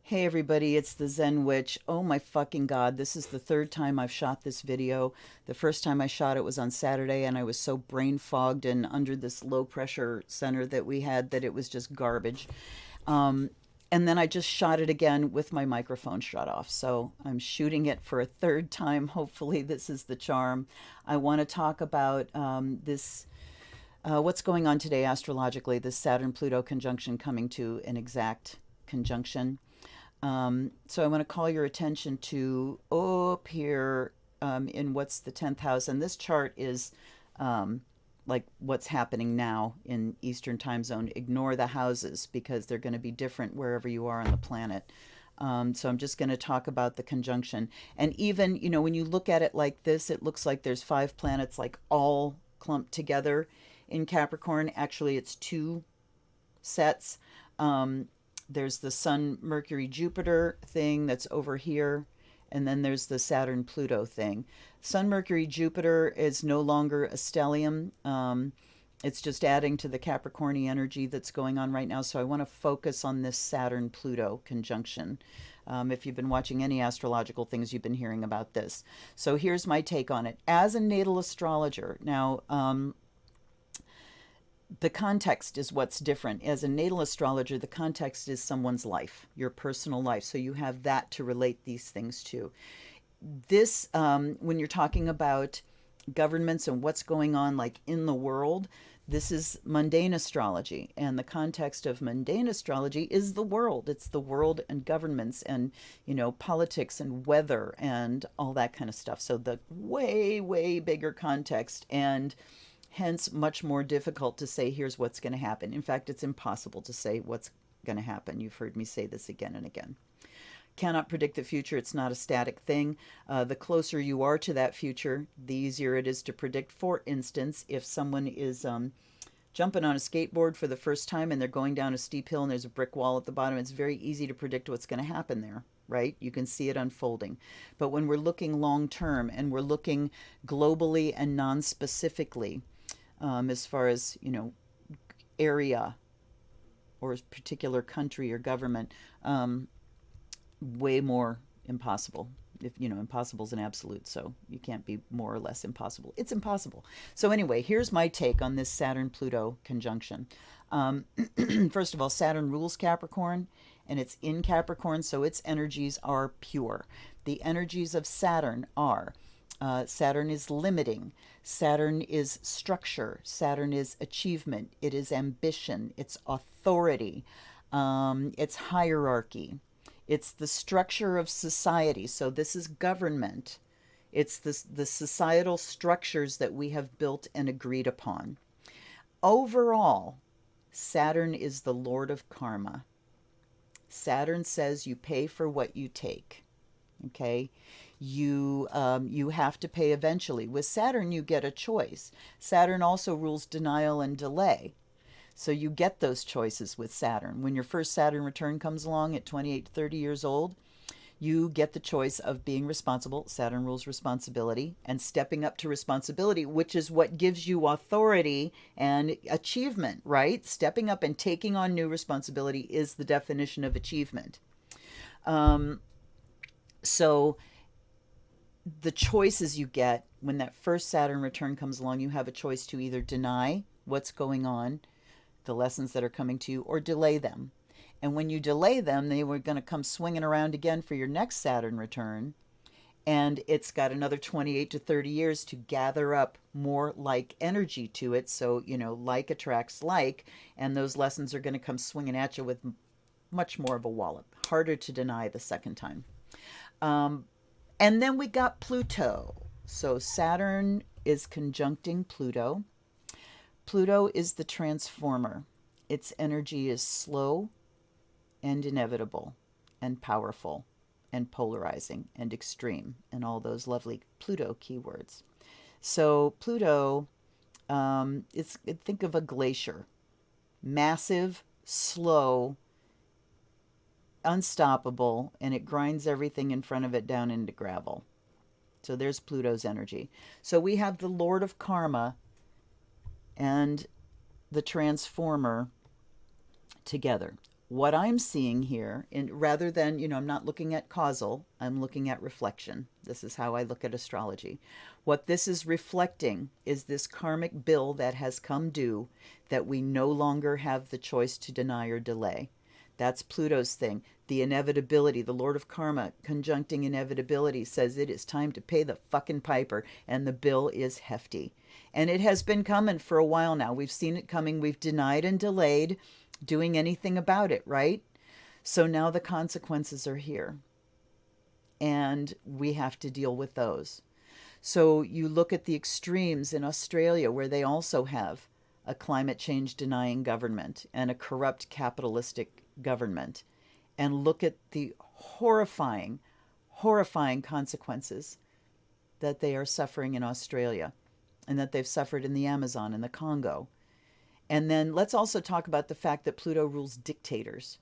Hey everybody, it's the Zen Witch. Oh my fucking God, this is the third time I've shot this video. The first time I shot it was on Saturday and I was so brain fogged and under this low pressure center that we had that it was just garbage. Um, and then I just shot it again with my microphone shut off. So I'm shooting it for a third time. Hopefully this is the charm. I want to talk about what's going on today astrologically, this Saturn-Pluto conjunction coming to an exact conjunction. So I want to call your attention to up here in what's the 10th house. And this chart is um, like what's happening now in Eastern time zone. Ignore the houses because they're going to be different wherever you are on the planet. So I'm just going to talk about the conjunction. And even, when you look at it like this, it looks like there's five planets like all clumped together in Capricorn. Actually, it's two sets. Um, there's the Sun, Mercury, Jupiter thing that's over here, and then there's the Saturn, Pluto thing. Sun, Mercury, Jupiter is no longer a stellium. It's just adding to the Capricorny energy that's going on right now. So I want to focus on this Saturn, Pluto conjunction. If you've been watching any astrological things, you've been hearing about this. So here's my take on it. As a natal astrologer, now, the context is what's different. As a natal astrologer, the context is someone's life, your personal life. So you have that to relate these things to. This, when you're talking about governments and what's going on like in the world, this is mundane astrology. And the context of mundane astrology is the world. It's the world and governments and, politics and weather and all that kind of stuff. So the way, way bigger context, and hence much more difficult to say here's what's going to happen. In fact, it's impossible to say what's going to happen. You've heard me say this again and again. Cannot predict the future. It's not a static thing. The closer you are to that future, the easier it is to predict. For instance, if someone is jumping on a skateboard for the first time and they're going down a steep hill and there's a brick wall at the bottom, it's very easy to predict what's going to happen there, right? You can see it unfolding. But when we're looking long term and we're looking globally and non-specifically, as far as, area or particular country or government, way more impossible. If impossible is an absolute, so you can't be more or less impossible. It's impossible. So anyway, here's my take on this Saturn-Pluto conjunction. First of all, Saturn rules Capricorn, and it's in Capricorn, so its energies are pure. The energies of Saturn are Saturn is limiting. Saturn is structure. Saturn is achievement. It is ambition. It's authority. It's hierarchy. It's the structure of society. So this is government. It's the societal structures that we have built and agreed upon. Overall, Saturn is the Lord of karma. Saturn says you pay for what you take. Okay, you have to pay eventually. With Saturn, you get a choice. Saturn also rules denial and delay. So you get those choices with Saturn. When your first Saturn return comes along at 28 to 30 years old, you get the choice of being responsible. Saturn rules responsibility and stepping up to responsibility, which is what gives you authority and achievement, right? Stepping up and taking on new responsibility is the definition of achievement. So the choices you get when that first Saturn return comes along, you have a choice to either deny what's going on, the lessons that are coming to you, or delay them. And when you delay them, they were going to come swinging around again for your next Saturn return. And it's got another 28 to 30 years to gather up more like energy to it. So, like attracts like, and those lessons are going to come swinging at you with much more of a wallop. Harder to deny the second time. And then we got Pluto. So Saturn is conjuncting Pluto. Pluto is the transformer. Its energy is slow and inevitable and powerful and polarizing and extreme and all those lovely Pluto keywords. So Pluto, think of a glacier. Massive, slow, unstoppable, and it grinds everything in front of it down into gravel. So there's Pluto's energy. So we have the Lord of Karma and the Transformer together. what I'm seeing here, and rather than, I'm not looking at causal, I'm looking at reflection. This is how I look at astrology. What this is reflecting is this karmic bill that has come due that we no longer have the choice to deny or delay. That's Pluto's thing. The inevitability, the Lord of Karma conjuncting inevitability says it is time to pay the fucking piper, and the bill is hefty. And it has been coming for a while now. We've seen it coming. We've denied and delayed doing anything about it, right? So now the consequences are here, and we have to deal with those. So you look at the extremes in Australia, where they also have a climate change denying government and a corrupt capitalistic government, and look at the horrifying, horrifying consequences that they are suffering in Australia and that they've suffered in the Amazon and the Congo. And then let's also talk about the fact that Pluto rules dictators.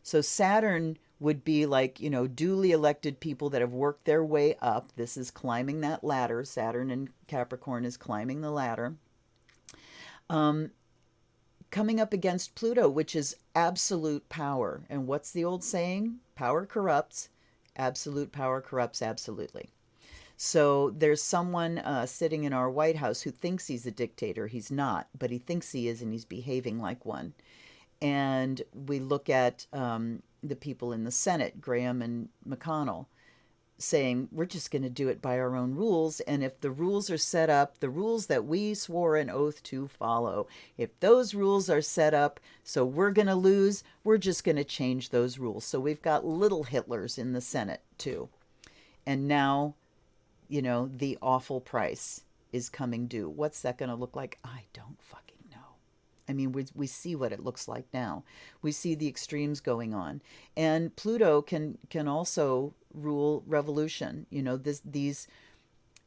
So Saturn would be like, duly elected people that have worked their way up. This is climbing that ladder. Saturn in Capricorn is climbing the ladder. Coming up against Pluto, which is absolute power. And what's the old saying? Power corrupts. Absolute power corrupts absolutely. So there's someone sitting in our White House who thinks he's a dictator. He's not, but he thinks he is, and he's behaving like one. And we look at the people in the Senate, Graham and McConnell, saying, we're just going to do it by our own rules. And if the rules are set up, the rules that we swore an oath to follow, if those rules are set up so we're going to lose, we're just going to change those rules. So we've got little Hitlers in the Senate too. And now, the awful price is coming due. What's that going to look like? I don't fucking know. I mean, we see what it looks like now. We see the extremes going on. And Pluto can also rule revolution. These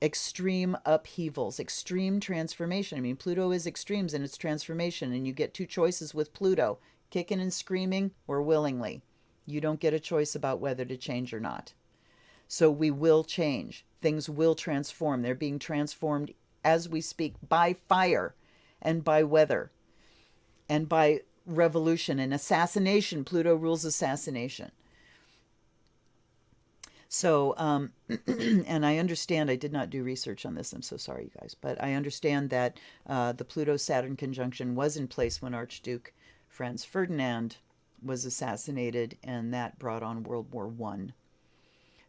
extreme upheavals, extreme transformation. I mean, Pluto is extremes in its transformation, and you get two choices with Pluto, kicking and screaming or willingly. You don't get a choice about whether to change or not. So we will change. Things will transform. They're being transformed as we speak by fire and by weather and by revolution and assassination. Pluto rules assassination. So, and I understand, I did not do research on this. I'm so sorry, you guys. But I understand that the Pluto-Saturn conjunction was in place when Archduke Franz Ferdinand was assassinated, and that brought on World War I.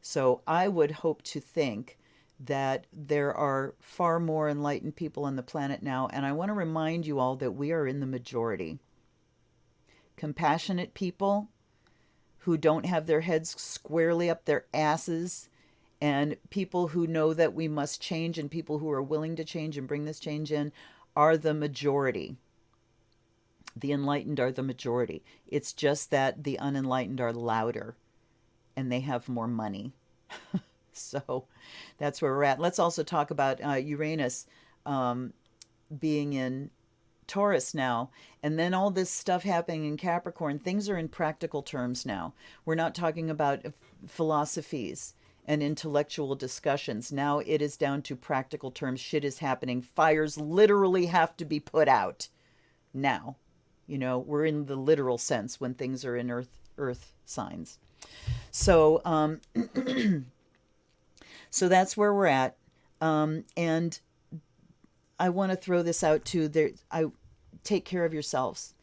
So I would hope to think that there are far more enlightened people on the planet now, and I want to remind you all that we are in the majority. Compassionate people who don't have their heads squarely up their asses, and people who know that we must change, and people who are willing to change and bring this change in, are the majority. The enlightened are the majority. It's just that the unenlightened are louder and they have more money. So that's where we're at. Let's also talk about Uranus being in Taurus now, and then all this stuff happening in Capricorn. Things are in practical terms now. We're not talking about philosophies and intellectual discussions. Now it is down to practical terms. Shit is happening. Fires literally have to be put out now. We're in the literal sense when things are in earth signs. So, so that's where we're at. And I want to throw this out too. Take care of yourselves.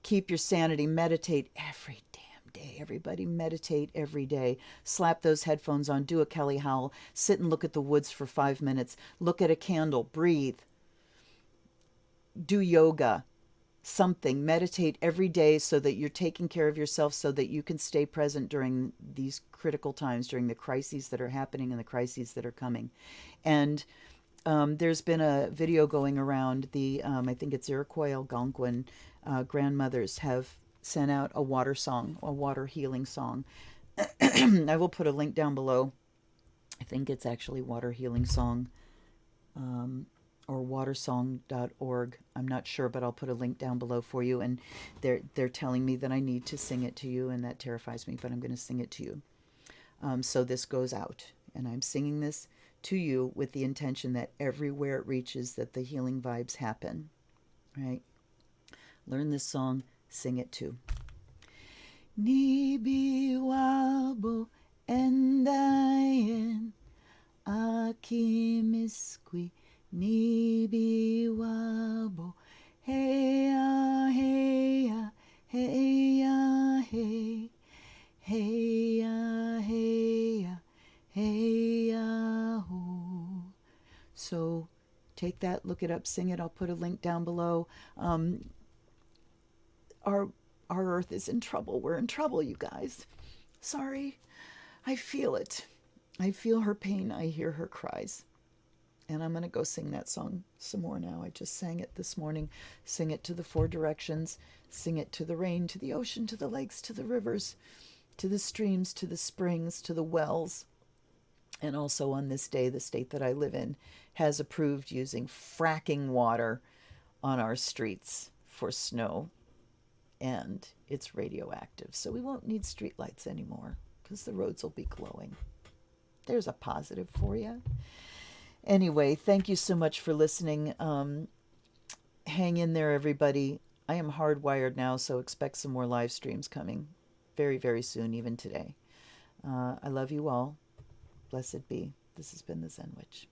Keep your sanity. Meditate every damn day. Everybody meditate every day. Slap those headphones on. Do a Kelly Howell. Sit and look at the woods for 5 minutes. Look at a candle. Breathe. Do yoga. Something. Meditate every day so that you're taking care of yourself, so that you can stay present during these critical times, during the crises that are happening and the crises that are coming. And there's been a video going around. I think it's Iroquois Algonquin grandmothers have sent out a water song, a water healing song. I will put a link down below. I think it's actually Water Healing Song. Or watersong.org. I'm not sure, but I'll put a link down below for you. And they're telling me that I need to sing it to you, and that terrifies me, but I'm going to sing it to you. So this goes out, and I'm singing this to you with the intention that everywhere it reaches, that the healing vibes happen. Right? Learn this song, sing it too. Nibi wabo endayen akimiskwi nibi wabo heya heya heya hey heya heya heya ho. So take that, look it up, sing it. I'll put a link down below. Our Earth is in trouble. We're in trouble, you guys. Sorry. I feel it. I feel her pain. I hear her cries. And I'm going to go sing that song some more now. I just sang it this morning. Sing it to the four directions. Sing it to the rain, to the ocean, to the lakes, to the rivers, to the streams, to the springs, to the wells. And also on this day, the state that I live in has approved using fracking water on our streets for snow. And it's radioactive. So we won't need streetlights anymore because the roads will be glowing. There's a positive for you. Anyway, thank you so much for listening. Hang in there, everybody. I am hardwired now, so expect some more live streams coming very, very soon, even today. I love you all. Blessed be. This has been the Zen Witch.